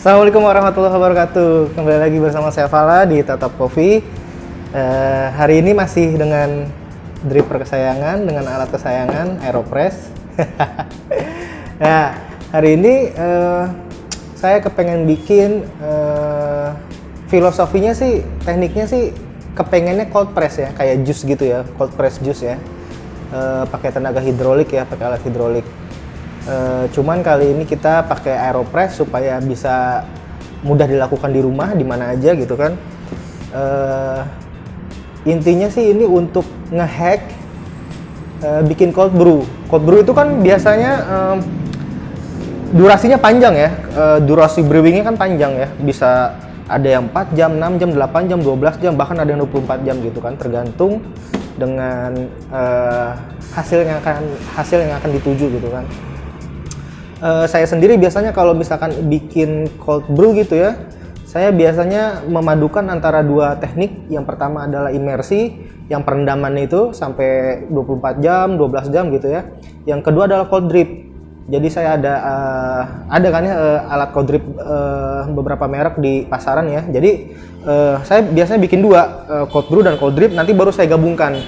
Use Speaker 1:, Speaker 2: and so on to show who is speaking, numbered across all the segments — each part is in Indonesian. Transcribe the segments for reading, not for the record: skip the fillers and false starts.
Speaker 1: Assalamualaikum warahmatullahi wabarakatuh. Kembali lagi bersama saya Fala di Tatap Coffee. Hari ini masih dengan dripper kesayangan, dengan alat kesayangan Aeropress. Nah, hari ini saya kepengen bikin filosofinya sih, tekniknya sih kepengennya cold press ya, kayak jus gitu ya, cold press jus ya. Pakai tenaga hidrolik ya, pakai alat hidrolik. Cuman kali ini kita pakai Aeropress supaya bisa mudah dilakukan di rumah, di mana aja gitu kan. Intinya sih ini untuk ngehack bikin cold brew. Cold brew itu kan biasanya durasinya panjang ya, durasi brewingnya kan panjang ya, bisa ada yang 4 jam, 6 jam, 8 jam, 12 jam, bahkan ada yang 24 jam gitu kan, tergantung dengan hasil yang akan dituju gitu kan. Saya sendiri biasanya kalau misalkan bikin cold brew gitu ya, saya biasanya memadukan antara dua teknik. Yang pertama adalah imersi, yang perendaman itu sampai 24 jam, 12 jam gitu ya. Yang kedua adalah cold drip. Jadi saya ada kan ya alat cold drip beberapa merek di pasaran ya. Jadi saya biasanya bikin dua, cold brew dan cold drip, nanti baru saya gabungkan.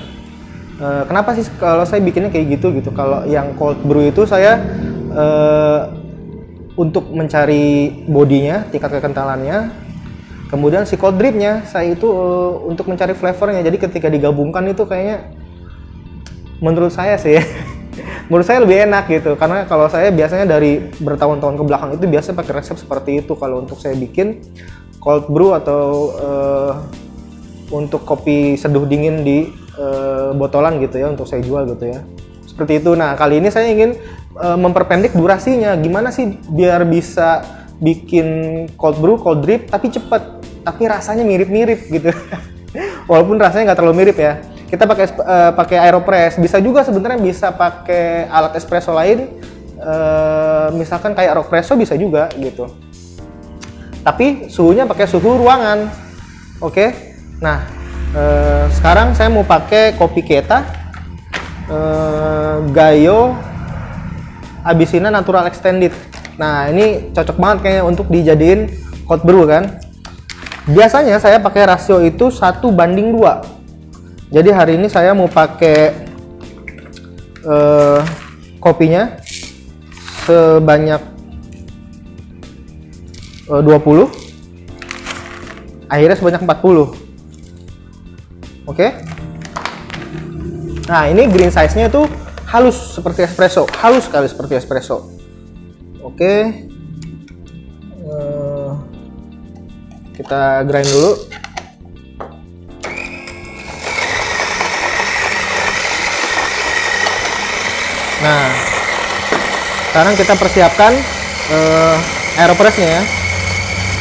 Speaker 1: Kenapa sih kalau saya bikinnya kayak gitu? Kalau yang cold brew itu saya untuk mencari bodinya, tingkat kekentalannya. Kemudian si cold dripnya saya itu untuk mencari flavornya. Jadi ketika digabungkan itu kayaknya menurut saya sih ya, menurut saya lebih enak gitu. Karena kalau saya biasanya dari bertahun-tahun ke belakang itu biasa pakai resep seperti itu kalau untuk saya bikin cold brew atau untuk kopi seduh dingin di botolan gitu ya, untuk saya jual gitu ya. Seperti itu. Nah, kali ini saya ingin memperpendek durasinya. Gimana sih biar bisa bikin cold brew, cold drip tapi cepet, tapi rasanya mirip-mirip gitu. Walaupun rasanya nggak terlalu mirip ya. Kita pakai Aeropress. Bisa juga sebenarnya bisa pakai alat espresso lain. Misalkan kayak Aeropresso bisa juga gitu. Tapi suhunya pakai suhu ruangan. Oke. Nah, sekarang saya mau pakai kopi Keta Gayo Abyssina Natural Extended. Nah, ini cocok banget kayaknya untuk dijadiin cold brew kan. Biasanya saya pakai rasio itu 1:2. Jadi hari ini saya mau pakai kopinya sebanyak 20. Airnya sebanyak 40. Oke. Nah, ini green size-nya tuh halus seperti espresso, halus sekali seperti espresso. Oke, kita grind dulu. Nah, sekarang kita persiapkan Aeropress-nya ya.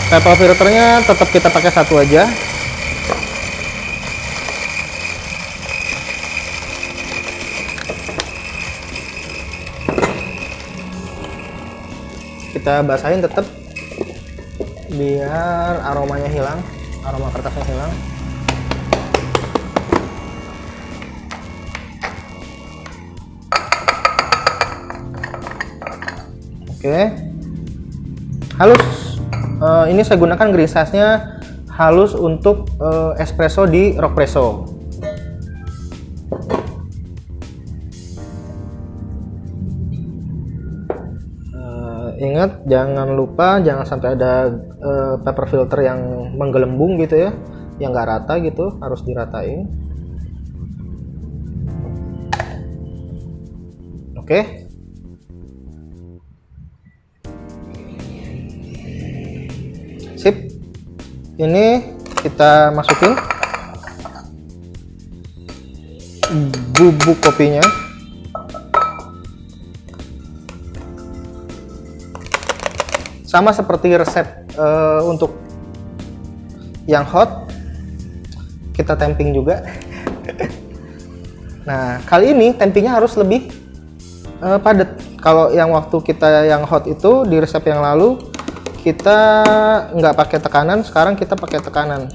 Speaker 1: Paper filternya tetap kita pakai satu aja. Kita basahin tetap biar aromanya hilang, aroma kertasnya hilang. Oke, halus. Ini saya gunakan green size-nya halus untuk espresso di Rockpresso. Ingat, jangan lupa jangan sampai ada paper filter yang menggelembung gitu ya, yang nggak rata gitu, harus diratain. Oke. Sip. Ini kita masukin bubuk kopinya. Sama seperti resep untuk yang hot, kita tamping juga. Nah, kali ini tampingnya harus lebih padat. Kalau yang waktu kita yang hot itu di resep yang lalu kita nggak pakai tekanan, sekarang kita pakai tekanan.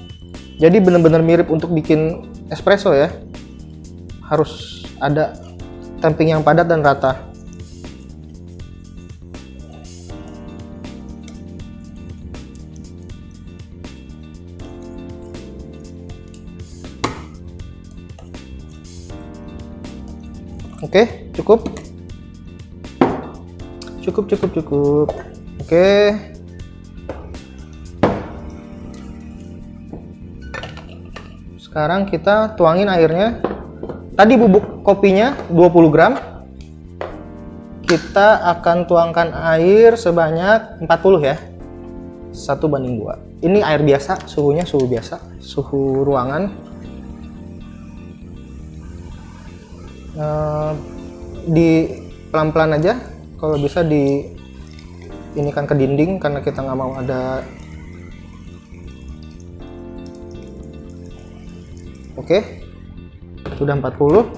Speaker 1: Jadi benar-benar mirip untuk bikin espresso ya. Harus ada tamping yang padat dan rata. Oke, cukup. Cukup. Oke. Sekarang kita tuangin airnya. Tadi bubuk kopinya 20 gram. Kita akan tuangkan air sebanyak 40 ya. 1:2. Ini air biasa, suhunya suhu biasa, suhu ruangan. Di pelan-pelan aja, kalau bisa di ini kan ke dinding karena kita nggak mau ada. Oke, sudah 40.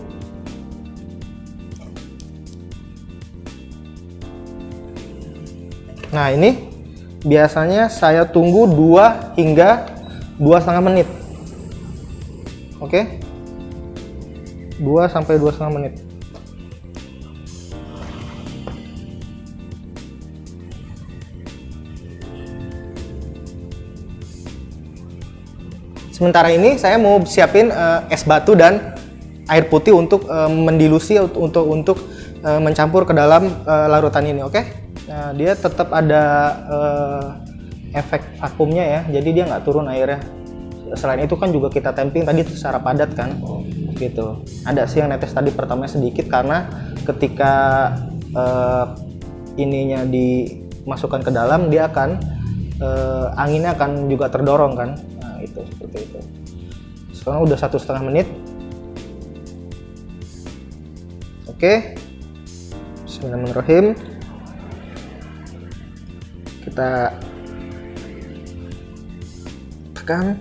Speaker 1: Nah, ini biasanya saya tunggu 2 hingga 2,5 menit. Oke, 2 sampai 2,5 menit. Sementara ini saya mau siapin es batu dan air putih untuk mendilusi untuk mencampur ke dalam larutan ini, oke? Nah, dia tetap ada efek vakumnya ya, jadi dia nggak turun airnya. Selain itu kan juga kita tamping tadi secara padat kan, gitu. Ada sih yang netes tadi pertama sedikit karena ketika ininya dimasukkan ke dalam dia akan anginnya akan juga terdorong kan. Itu seperti itu. Sekarang udah 1,5 menit. Oke, bismillahirrahmanirrahim. Kita tekan.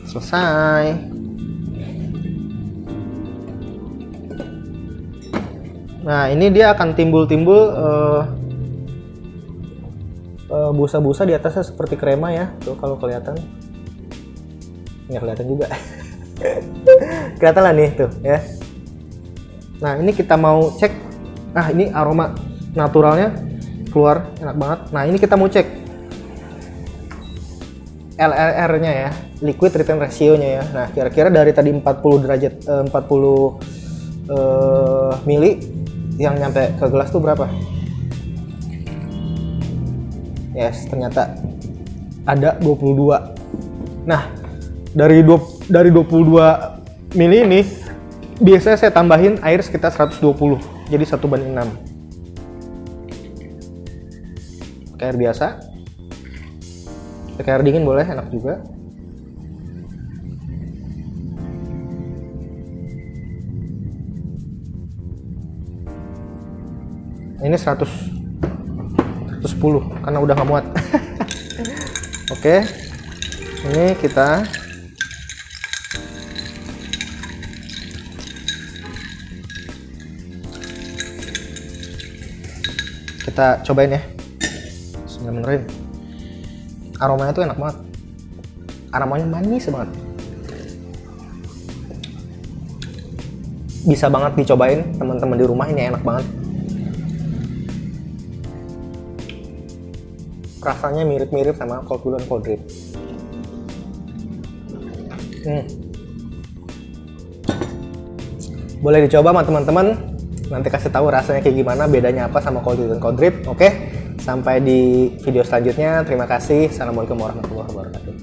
Speaker 1: Selesai. Nah, ini dia akan timbul-timbul busa-busa di atasnya seperti krema ya. Tuh kalau kelihatan. Nggak kelihatan juga. Kelihatan lah nih tuh ya. Nah, ini kita mau cek. Nah, ini aroma naturalnya keluar enak banget. Nah, ini kita mau cek LRR-nya ya, liquid retain ratio-nya ya. Nah, kira-kira dari tadi 40 derajat 40 mili yang nyampe ke gelas tuh berapa? Yes, ternyata ada 22. Nah, dari 22 mili ini biasanya saya tambahin air sekitar 120, jadi 1:6. Pakai air biasa, pakai air dingin boleh, enak juga. Ini 110 karena udah nggak muat. Oke, ini kita cobain ya. Sebenarnya aromanya tuh enak banget, aromanya manis banget, bisa banget dicobain teman-teman di rumah. Ini enak banget. Rasanya mirip-mirip sama cold brew dan cold drip. Boleh dicoba sama teman-teman. Nanti kasih tahu rasanya kayak gimana, bedanya apa sama cold brew dan cold drip. Oke, sampai di video selanjutnya. Terima kasih. Assalamualaikum warahmatullahi wabarakatuh.